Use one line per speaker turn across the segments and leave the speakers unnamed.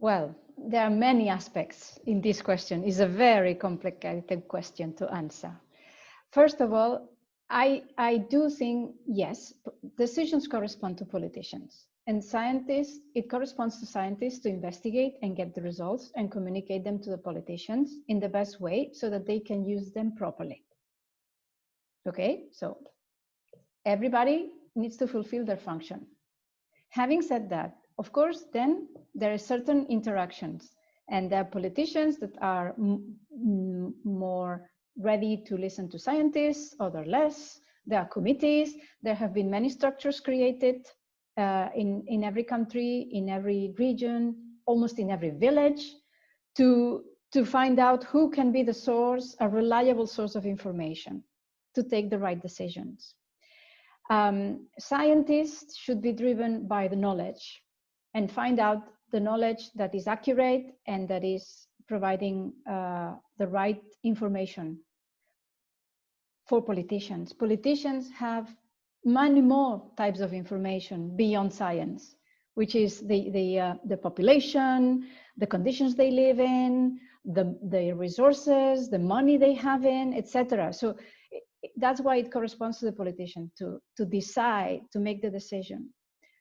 Well, there are many aspects in this question. It's a very complicated question to answer. First of all, I do think, yes, decisions correspond to politicians. And scientists, it corresponds to scientists to investigate and get the results and communicate them to the politicians in the best way so that they can use them properly. Okay, so everybody needs to fulfill their function. Having said that, of course, then there are certain interactions, and there are politicians that are more ready to listen to scientists, others less. There are committees. There have been many structures created in every country, in every region, almost in every village, to find out who can be the source, a reliable source of information to take the right decisions. Scientists should be driven by the knowledge and find out the knowledge that is accurate and that is providing the right information for politicians. Politicians have many more types of information beyond science, which is the population, the conditions they live in, the resources, the money they have in, etc. So that's why it corresponds to the politician to decide, to make the decision.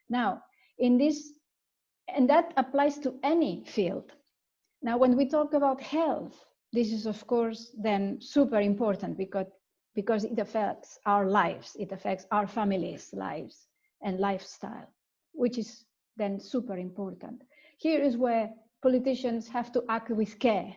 Now, in this, and that applies to any field. Now, when we talk about health, this is of course then super important because it affects our lives, it affects our families' lives and lifestyle, which is then super important. Here is where politicians have to act with care.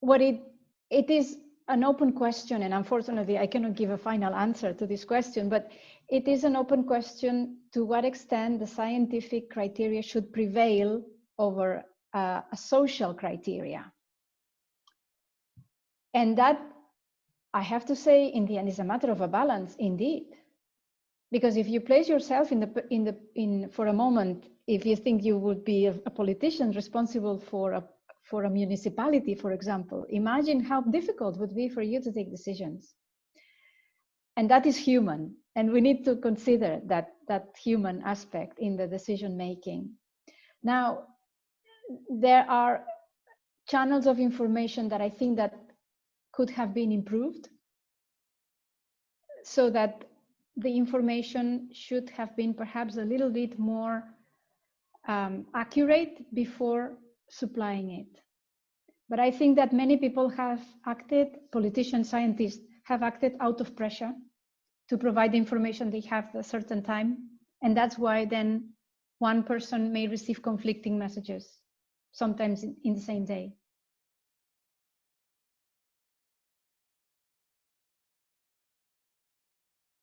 What it is an open question, and unfortunately I cannot give a final answer to this question, but it is an open question to what extent the scientific criteria should prevail over a social criteria. And that, I have to say, in the end, is a matter of a balance, indeed. Because if you place yourself for a moment, if you think you would be a politician responsible for a municipality, for example, imagine how difficult it would be for you to take decisions. And that is human. And we need to consider that human aspect in the decision making. Now, there are channels of information that I think that could have been improved so that the information should have been perhaps a little bit more accurate before supplying it. But I think that many people have acted, politicians, scientists have acted out of pressure to provide the information they have at a certain time. And that's why then one person may receive conflicting messages, sometimes in the same day.